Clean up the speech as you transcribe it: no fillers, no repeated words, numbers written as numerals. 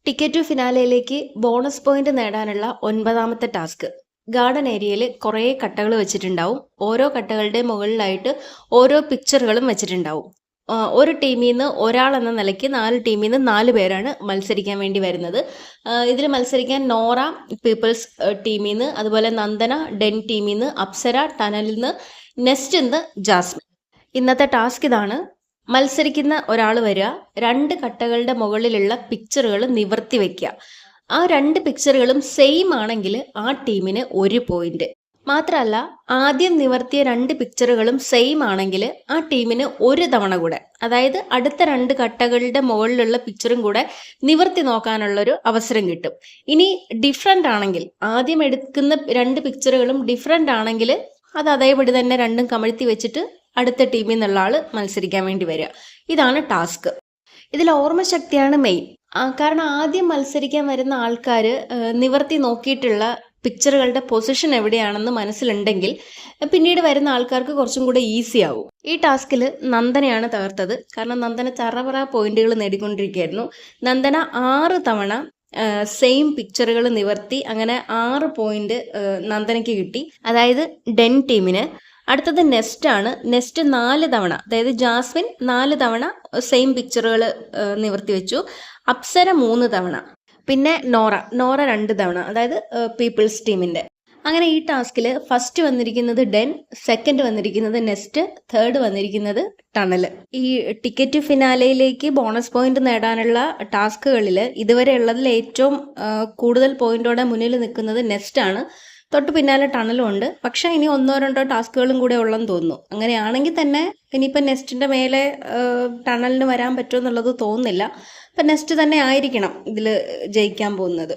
Ticket to ഫിനാലയിലേക്ക് bonus point നേടാനുള്ള 9ാമത്തെ task. Garden ഏരിയയിൽ കുറേ കട്ടകൾ വെച്ചിട്ടുണ്ടാവും. ഓരോ കട്ടകളുടെ മുകളിലായിട്ട് ഓരോ പിക്ചറുകളും വെച്ചിട്ടുണ്ടാവും. ഒരു ടീമിൽ നിന്ന് ഒരാൾ എന്ന നിലയ്ക്ക് 4 ടീമിൽ നിന്ന് 4 പേരാണ് മത്സരിക്കാൻ വേണ്ടി വരുന്നത്. ഇതിൽ മത്സരിക്കാൻ നോറ പീപ്പിൾസ് ടീമിൽ നിന്ന്, അതുപോലെ നന്ദന ഡെൻ ടീമിൽ നിന്ന്, അപ്സര ടണലിൽ നിന്ന്, നെസ്റ്റ് നിന്ന് ജാസ്മിൻ. ഇന്നത്തെ ടാസ്ക് ഇതാണ്. മത്സരിക്കുന്ന ഒരാൾ വരിക, 2 കട്ടകളുടെ മുകളിലുള്ള പിക്ചറുകൾ നിവർത്തി വെക്കുക. ആ 2 പിക്ചറുകളും സെയിം ആണെങ്കിൽ ആ ടീമിന് 1 പോയിന്റ്. മാത്രമല്ല, ആദ്യം നിവർത്തിയ 2 പിക്ചറുകളും സെയിം ആണെങ്കിൽ ആ ടീമിന് 1 തവണ കൂടെ, അതായത് അടുത്ത 2 കട്ടകളുടെ മുകളിലുള്ള പിക്ചറും കൂടെ നിവർത്തി നോക്കാനുള്ളൊരു അവസരം കിട്ടും. ഇനി ഡിഫറെൻ്റ് ആണെങ്കിൽ, ആദ്യം എടുക്കുന്ന 2 പിക്ചറുകളും ഡിഫറെൻ്റ് ആണെങ്കിൽ അത് അതേപടി തന്നെ രണ്ടും കമഴ്ത്തി വെച്ചിട്ട് അടുത്ത ടീമിൽ നിന്നുള്ള ആൾ മത്സരിക്കാൻ വേണ്ടി വരിക. ഇതാണ് ടാസ്ക്. ഇതിൽ ഓർമ്മശക്തിയാണ് മെയിൻ. കാരണം ആദ്യം മത്സരിക്കാൻ വരുന്ന ആൾക്കാർ നിവർത്തി നോക്കിയിട്ടുള്ള പിക്ചറുകളുടെ പൊസിഷൻ എവിടെയാണെന്ന് മനസ്സിലുണ്ടെങ്കിൽ പിന്നീട് വരുന്ന ആൾക്കാർക്ക് കുറച്ചും കൂടെ ഈസി ആവും. ഈ ടാസ്കിൽ നന്ദനയാണ് തകർത്തത്. കാരണം നന്ദന ചറപറ പോയിന്റുകൾ നേടിക്കൊണ്ടിരിക്കുകയായിരുന്നു. നന്ദന 6 തവണ സെയിം പിക്ചറുകൾ നിവർത്തി, അങ്ങനെ 6 പോയിന്റ് നന്ദനയ്ക്ക് കിട്ടി, അതായത് ഡെൻ ടീമിന്. അടുത്തത് നെസ്റ്റ് ആണ്. നെസ്റ്റ് 4 തവണ, അതായത് ജാസ്മിൻ 4 തവണ സെയിം പിക്ചറുകൾ നിവർത്തി വെച്ചു. അപ്സര 3 തവണ, പിന്നെ നോറ 2 തവണ, അതായത് പീപ്പിൾസ് ടീമിന്റെ. അങ്ങനെ ഈ ടാസ്കിൽ ഫസ്റ്റ് വന്നിരിക്കുന്നത് ഡെൻ, സെക്കൻഡ് വന്നിരിക്കുന്നത് നെസ്റ്റ്, തേർഡ് വന്നിരിക്കുന്നത് ടണൽ. ഈ ടിക്കറ്റ് ഫിനാലയിലേക്ക് ബോണസ് പോയിന്റ് നേടാനുള്ള ടാസ്കുകളിൽ ഇതുവരെ ഉള്ളതിൽ ഏറ്റവും കൂടുതൽ പോയിന്റോടെ മുന്നിൽ നിൽക്കുന്നത് നെസ്റ്റ് ആണ്. തൊട്ട് പിന്നാലെ ടണലും ഉണ്ട്. പക്ഷെ ഇനി 1-2 ടാസ്കുകളും കൂടെ ഉള്ളെന്ന് തോന്നുന്നു. അങ്ങനെയാണെങ്കിൽ തന്നെ ഇനിയിപ്പോൾ നെസ്റ്റിന്റെ മേലെ ടണലിന് വരാൻ പറ്റുമോ എന്നുള്ളത് തോന്നുന്നില്ല. അപ്പം നെസ്റ്റ് തന്നെ ആയിരിക്കണം ഇതിൽ ജയിക്കാൻ പോകുന്നത്.